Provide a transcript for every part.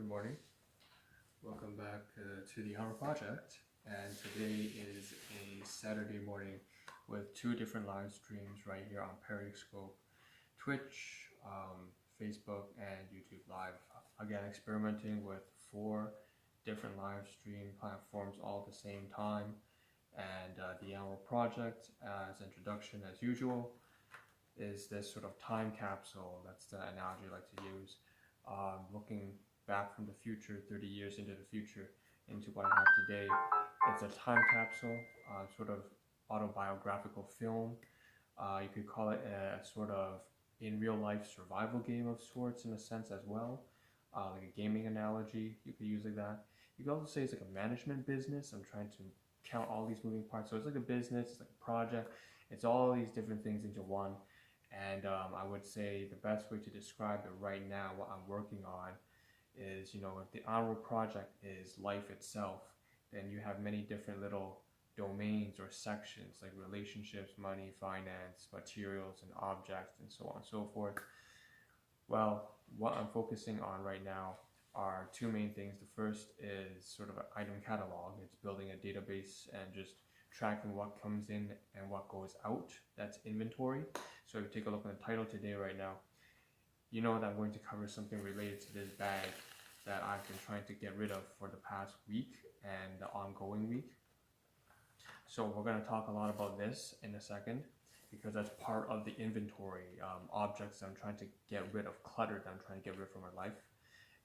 Good morning. Welcome back to the Hour Project. And today is a Saturday morning with two different live streams right here on Periscope, Twitch, Facebook, and YouTube Live. Again, experimenting with 4 different live stream platforms all at the same time. And the Hour Project, as introduction as usual, is this sort of time capsule. That's the analogy I like to use. Looking back from the future, 30 years into the future, into what I have today. It's a time capsule, sort of autobiographical film. You could call it a sort of in real life survival game of sorts in a sense as well. Like a gaming analogy, you could use like that. You could also say it's like a management business. I'm trying to count all these moving parts. So it's like a business, it's like a project. It's all these different things into one. And I would say the best way to describe it right now, what I'm working on, is, if the onward project is life itself, then you have many different little domains or sections like relationships, money, finance, materials, and objects, and so on and so forth. Well, what I'm focusing on right now are 2 main things. The first is sort of an item catalog. It's building a database and just tracking what comes in and what goes out. That's inventory. So if you take a look at the title today right now, you know that I'm going to cover something related to this bag that I've been trying to get rid of for the past week and the ongoing week. So we're going to talk a lot about this in a second, because that's part of the inventory, objects I'm trying to get rid of, clutter that I'm trying to get rid from my life.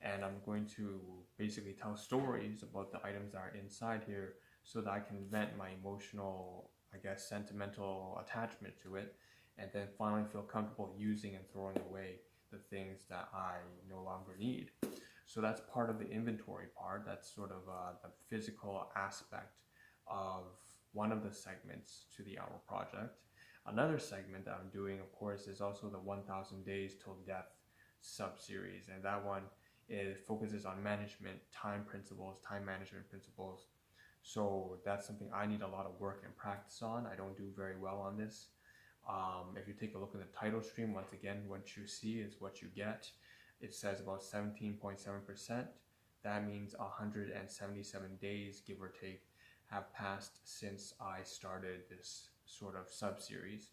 And I'm going to basically tell stories about the items that are inside here so that I can vent my emotional, sentimental attachment to it, and then finally feel comfortable using and throwing away the things that I no longer need. So that's part of the inventory part. That's sort of the physical aspect of one of the segments to the Hour Project. Another segment that I'm doing, of course, is also the 1000 Days Till Death sub-series, and that one focuses on management, time management principles. So that's something I need a lot of work and practice on. I don't do very well on this. If you take a look at the title stream, once again, what you see is what you get. It says about 17.7%. That means 177 days, give or take, have passed since I started this sort of sub-series.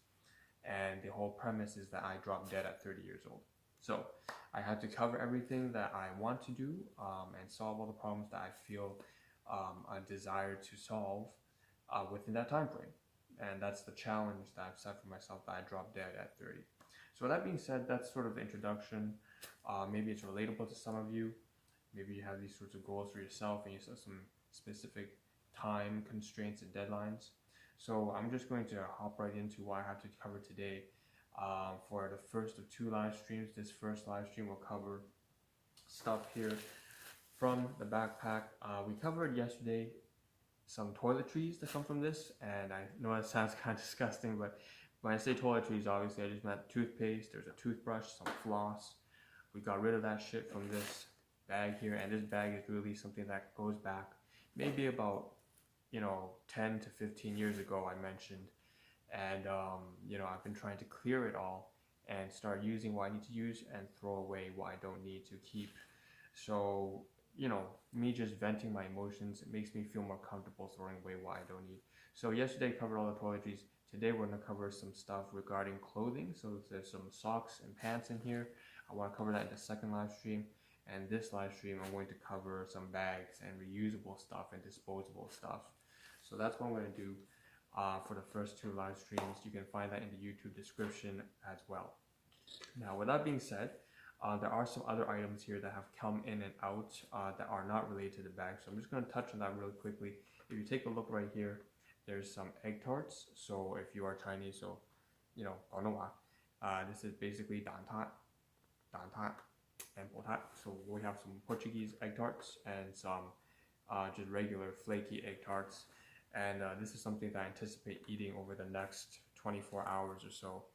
And the whole premise is that I dropped dead at 30 years old. So I had to cover everything that I want to do and solve all the problems that I feel a desire to solve within that time frame. And that's the challenge that I've set for myself, that I dropped dead at 30. So with that being said, that's sort of the introduction. Maybe it's relatable to some of you. Maybe you have these sorts of goals for yourself and you set some specific time constraints and deadlines. So I'm just going to hop right into what I have to cover today. For the first of 2 live streams, this first live stream will cover stuff here from the backpack. We covered yesterday some toiletries that come from this, and I know it sounds kind of disgusting, but when I say toiletries, obviously I just meant toothpaste. There's a toothbrush, some floss. We got rid of that shit from this bag here, and this bag is really something that goes back maybe about 10 to 15 years ago, I mentioned. And I've been trying to clear it all and start using what I need to use and throw away what I don't need to keep. So me just venting my emotions, it makes me feel more comfortable throwing away what I don't need. So yesterday I covered all the toiletries. Today we're going to cover some stuff regarding clothing. So there's some socks and pants in here. I want to cover that in the second live stream. And this live stream I'm going to cover some bags and reusable stuff and disposable stuff. So that's what I'm going to do for the first 2 live streams. You can find that in the YouTube description as well. Now, with that being said, there are some other items here that have come in and out that are not related to the bag. So I'm just going to touch on that really quickly. If you take a look right here, there's some egg tarts. So if you are Chinese, so this is basically dan tat, and po tat. So we have some Portuguese egg tarts and some just regular flaky egg tarts. And this is something that I anticipate eating over the next 24 hours or so.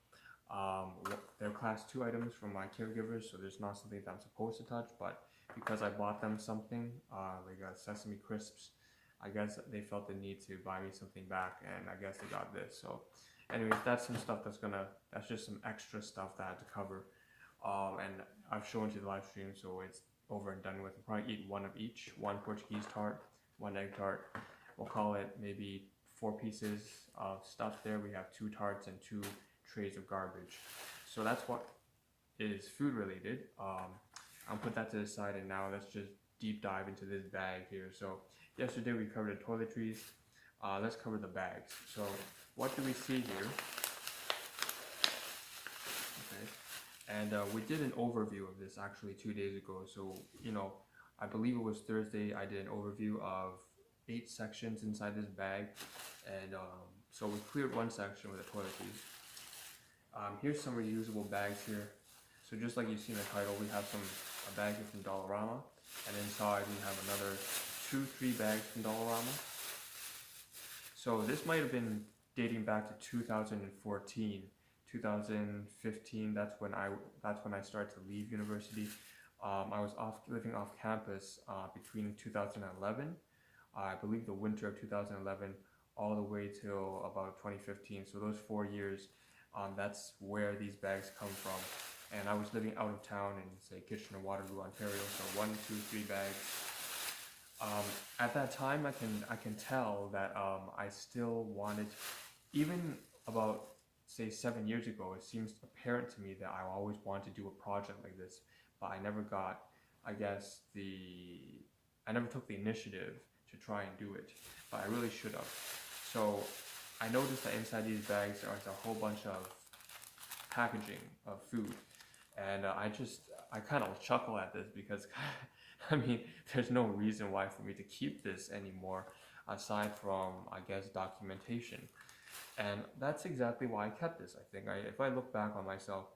They're class 2 items from my caregivers, so there's not something that I'm supposed to touch, but because I bought them something, like Sesame Crisps, I guess they felt the need to buy me something back, and I guess they got this. So anyways, that's some stuff that's just some extra stuff that I had to cover. And I've shown you the live stream, so it's over and done with. We'll probably eat one of each, one Portuguese tart, one egg tart. We'll call it maybe 4 pieces of stuff there. We have 2 tarts and 2 trays of garbage. So that's what is food related. I'll put that to the side, and now let's just deep dive into this bag here. So yesterday we covered the toiletries. Let's cover the bags. So what do we see here? Okay, and we did an overview of this actually 2 days ago. So I believe it was Thursday. I did an overview of 8 sections inside this bag, and so we cleared one section with the toiletries. Here's some reusable bags here. So just like you see in the title, we have a bag here from Dollarama, and inside we have another 2-3 bags from Dollarama. So this might have been dating back to 2014, 2015. That's when I started to leave university. I was living off campus between 2011, I believe the winter of 2011, all the way till about 2015. So those 4 years, that's where these bags come from. And I was living out of town in, say, Kitchener-Waterloo, Ontario. So 1, 2, 3 bags. At that time, I can tell that I still wanted, even about say 7 years ago, it seems apparent to me that I always wanted to do a project like this, but I never got, I never took the initiative to try and do it, but I really should have. So I noticed that inside these bags there's a whole bunch of packaging of food, and I kind of chuckle at this because I mean, there's no reason why for me to keep this anymore aside from, I guess, documentation. And that's exactly why I kept this. I think if I look back on myself,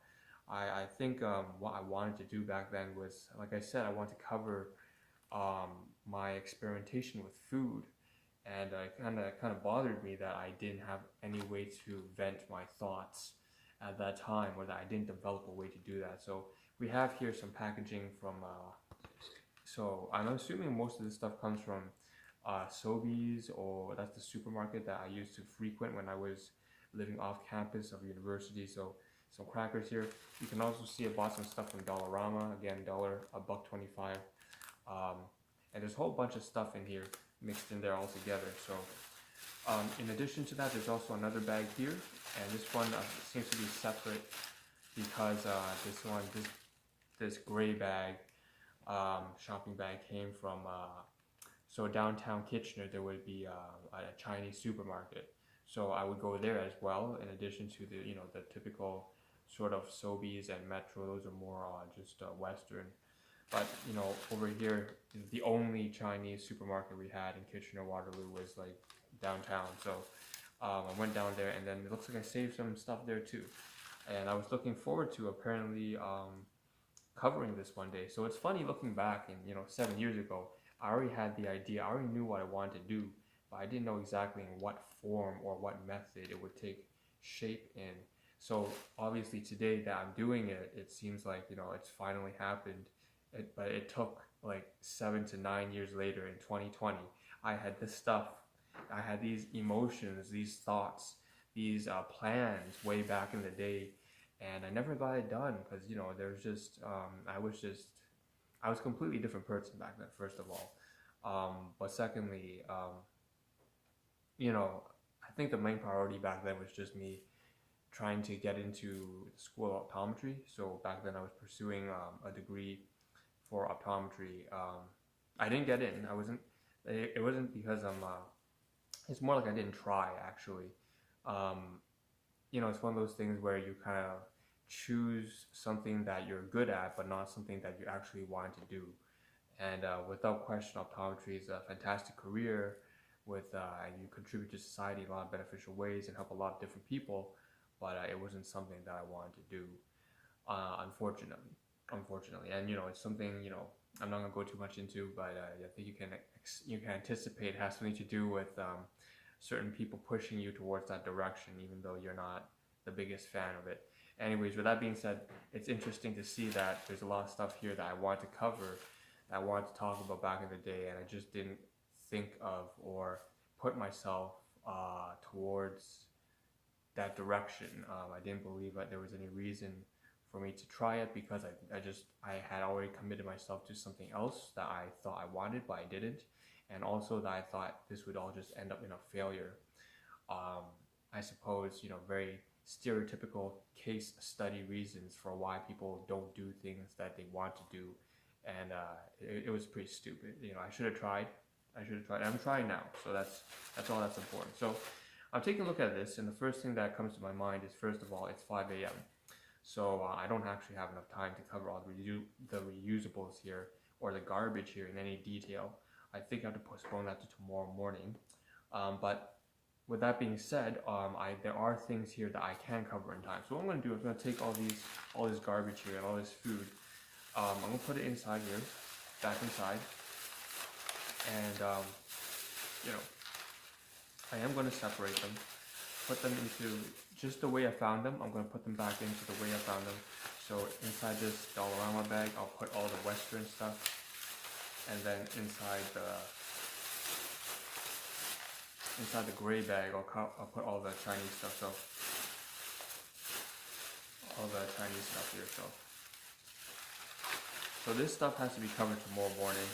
I think what I wanted to do back then was, like I said, I wanted to cover my experimentation with food, and it kind of bothered me that I didn't have any way to vent my thoughts at that time, or that I didn't develop a way to do that. So we have here some packaging from. So I'm assuming most of this stuff comes from Sobeys, or that's the supermarket that I used to frequent when I was living off campus of university. So some crackers here. You can also see I bought some stuff from Dollarama. Again, $1.25. And there's a whole bunch of stuff in here mixed in there all together. So in addition to that, there's also another bag here, and this one seems to be separate because this gray bag, shopping bag, came from so downtown Kitchener. There would be a Chinese supermarket, so I would go there as well. In addition to the typical sort of Sobeys and Metro, those are more just Western. But over here, the only Chinese supermarket we had in Kitchener-Waterloo was like downtown. So I went down there, and then it looks like I saved some stuff there too. And I was looking forward to apparently covering this one day. So it's funny looking back, and 7 years ago, I already had the idea. I already knew what I wanted to do, but I didn't know exactly in what form or what method it would take shape in. So obviously today that I'm doing it, it seems like it's finally happened. But it took like 7 to 9 years later in 2020. I had this stuff, I had these emotions, these thoughts, these plans way back in the day, and I never got it done because there's just I was a completely different person back then, first of all. But secondly, I think the main priority back then was just me trying to get into the school of optometry. So back then I was pursuing a degree for optometry. I didn't get in. It wasn't because it's more like I didn't try, actually. It's one of those things where you kind of choose something that you're good at, but not something that you actually want to do. And without question, optometry is a fantastic career and you contribute to society in a lot of beneficial ways and help a lot of different people, but it wasn't something that I wanted to do, unfortunately. And it's something I'm not gonna go too much into, but I think you can anticipate it has something to do with certain people pushing you towards that direction, even though you're not the biggest fan of it. Anyways, with that being said, it's interesting to see that there's a lot of stuff here that I want to cover, that I wanted to talk about back in the day, and I just didn't think of or put myself towards that direction. I didn't believe that there was any reason for me to try it, because I had already committed myself to something else that I thought I wanted but I didn't, and also that I thought this would all just end up in a failure. I suppose, very stereotypical case study reasons for why people don't do things that they want to do, and it was pretty stupid. I should have tried. I'm trying now, so that's all that's important. So I'm taking a look at this, and the first thing that comes to my mind is, first of all, it's 5 a.m. So I don't actually have enough time to cover all the reusables here, or the garbage here, in any detail. I think I have to postpone that to tomorrow morning. But with that being said, there are things here that I can cover in time. So what I'm going to do is I'm going to take all this garbage here and all this food. I'm going to put it inside here, back inside, and I am going to separate them, put them into just the way I found them. I'm going to put them back into the way I found them. So inside this Dollarama bag, I'll put all the Western stuff, and then inside the gray bag, I'll put all the Chinese stuff. So all the Chinese stuff here. So this stuff has to be covered tomorrow morning.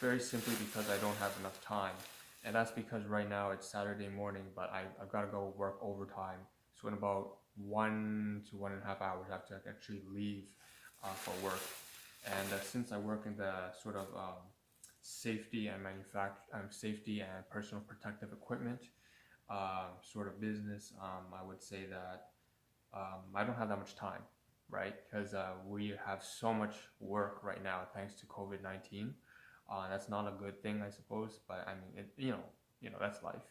Very simply because I don't have enough time, and that's because right now it's Saturday morning, but I've got to go work overtime. So in about 1 to 1.5 hours, I have to actually leave for work. And since I work in the sort of safety and personal protective equipment sort of business, I would say that I don't have that much time, right? Because we have so much work right now thanks to COVID-19. That's not a good thing, I suppose, but I mean, that's life.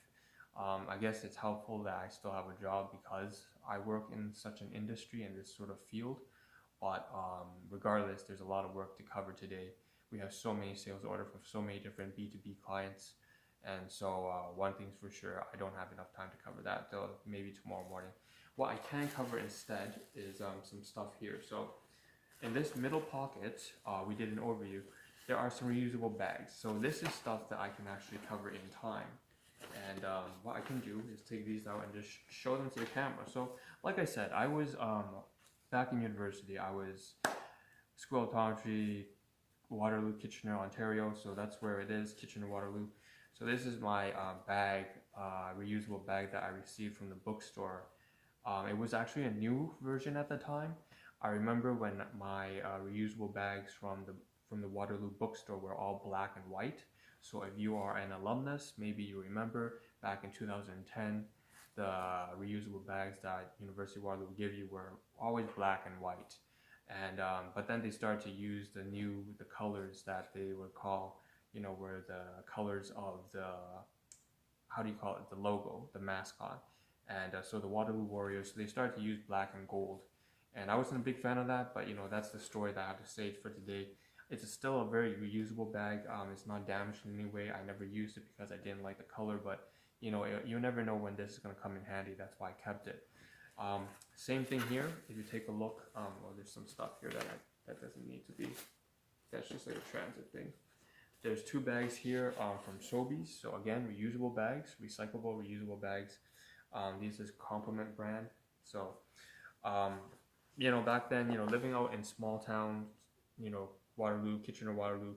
I guess it's helpful that I still have a job because I work in such an industry in this sort of field. But regardless, there's a lot of work to cover today. We have so many sales orders from so many different B2B clients, and so one thing's for sure, I don't have enough time to cover that till maybe tomorrow morning. What I can cover instead is some stuff here. So in this middle pocket, we did an overview. There are some reusable bags. So this is stuff that I can actually cover in time. And what I can do is take these out and just show them to the camera. So like I said, I was back in university. I was school optometry, Waterloo, Kitchener, Ontario. So that's where it is, Kitchener, Waterloo. So this is my bag, reusable bag that I received from the bookstore. It was actually a new version at the time. I remember when my reusable bags from the Waterloo bookstore were all black and white. So if you are an alumnus, maybe you remember back in 2010, the reusable bags that University of Waterloo would give you were always black and white. And but then they started to use the colors that they would call, were the colors of the, how do you call it, the logo, the mascot. And so the Waterloo Warriors, so they started to use black and gold. And I wasn't a big fan of that, but that's the story that I have to say for today. It's still a very reusable bag. It's not damaged in any way. I never used it because I didn't like the color, but you never know when this is going to come in handy. That's why I kept it. Same thing here. If you take a look, there's some stuff here that doesn't need to be. That's just like a transit thing. There's two bags here from Sobeys. So again, reusable bags, recyclable reusable bags. These is Compliment brand. So back then, living out in small towns, Waterloo, Kitchener-Waterloo,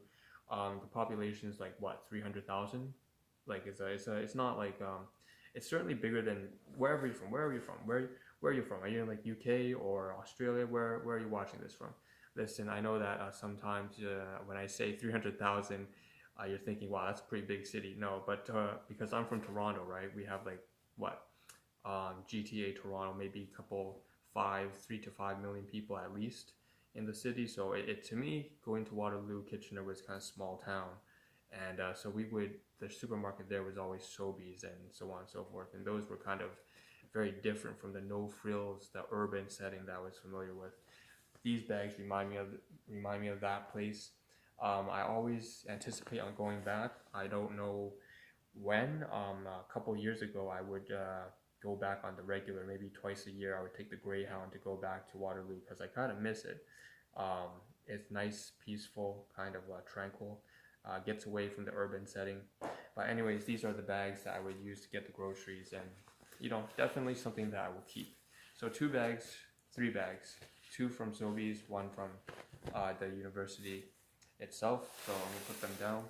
the population is like what, 300,000? Like it's not like it's certainly bigger than wherever you're from. Where are you from? Where are you from? Are you in like UK or Australia? Where are you watching this from? Listen, I know that sometimes when I say 300,000, you're thinking, wow, that's a pretty big city. No, but because I'm from Toronto, right? We have like what, GTA Toronto, maybe 3 to 5 million people at least in the city. So to me, going to Waterloo, Kitchener was kind of small town, and so the supermarket there was always Sobeys and so on and so forth, and those were kind of very different from the no frills, the urban setting that I was familiar with. These bags remind me of that place. I always anticipate on going back. I don't know when. A couple years ago, I would go back on the regular, maybe twice a year. I would take the Greyhound to go back to Waterloo because I kind of miss it. It's nice, peaceful, kind of tranquil. Gets away from the urban setting. But anyways, these are the bags that I would use to get the groceries, and definitely something that I will keep. So 2 bags, 3 bags, 2 from Sobeys, 1 from the university itself. So I'm gonna put them down.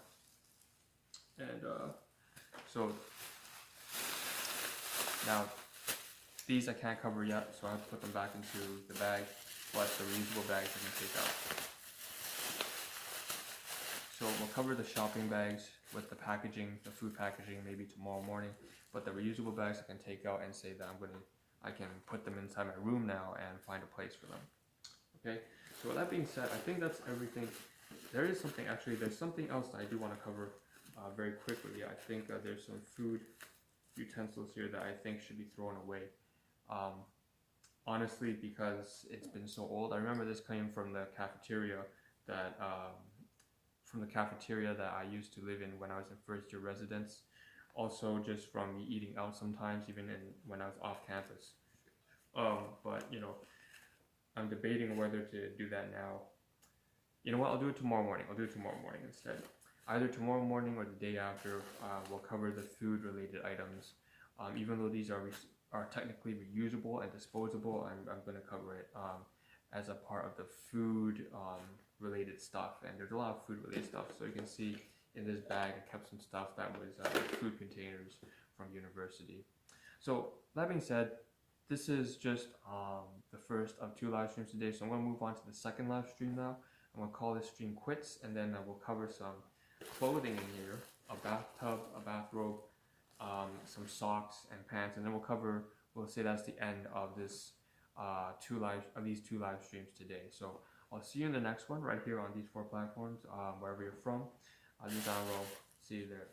And so now these I can't cover yet, so I have to put them back into the bag, but the reusable bags I can take out. So we'll cover the shopping bags with the packaging, the food packaging, maybe tomorrow morning, but the reusable bags I can take out and say that I can put them inside my room now and find a place for them. Okay, so with that being said, I think that's everything. There's something else that I do want to cover very quickly. I think there's some food utensils here that I think should be thrown away. Honestly, because it's been so old. I remember this came from the cafeteria that I used to live in when I was in first year residence. Also, just from me eating out sometimes, even when I was off campus. But you know, I'm debating whether to do that now. You know what? I'll do it tomorrow morning. I'll do it tomorrow morning instead. Either tomorrow morning or the day after. We'll cover the food-related items. Even though these are technically reusable and disposable, I'm going to cover it as a part of the food related stuff. And there's a lot of food related stuff. So you can see in this bag I kept some stuff that was food containers from university. So that being said, this is just the first of 2 live streams today. So I'm going to move on to the second live stream now. I'm going to call this stream quits, and then we'll cover some clothing in here, a bathtub, a bathrobe, some socks and pants, and then we'll say that's the end of this these 2 live streams today. So I'll see you in the next one right here on these 4 platforms, wherever you're from. I'll see you there.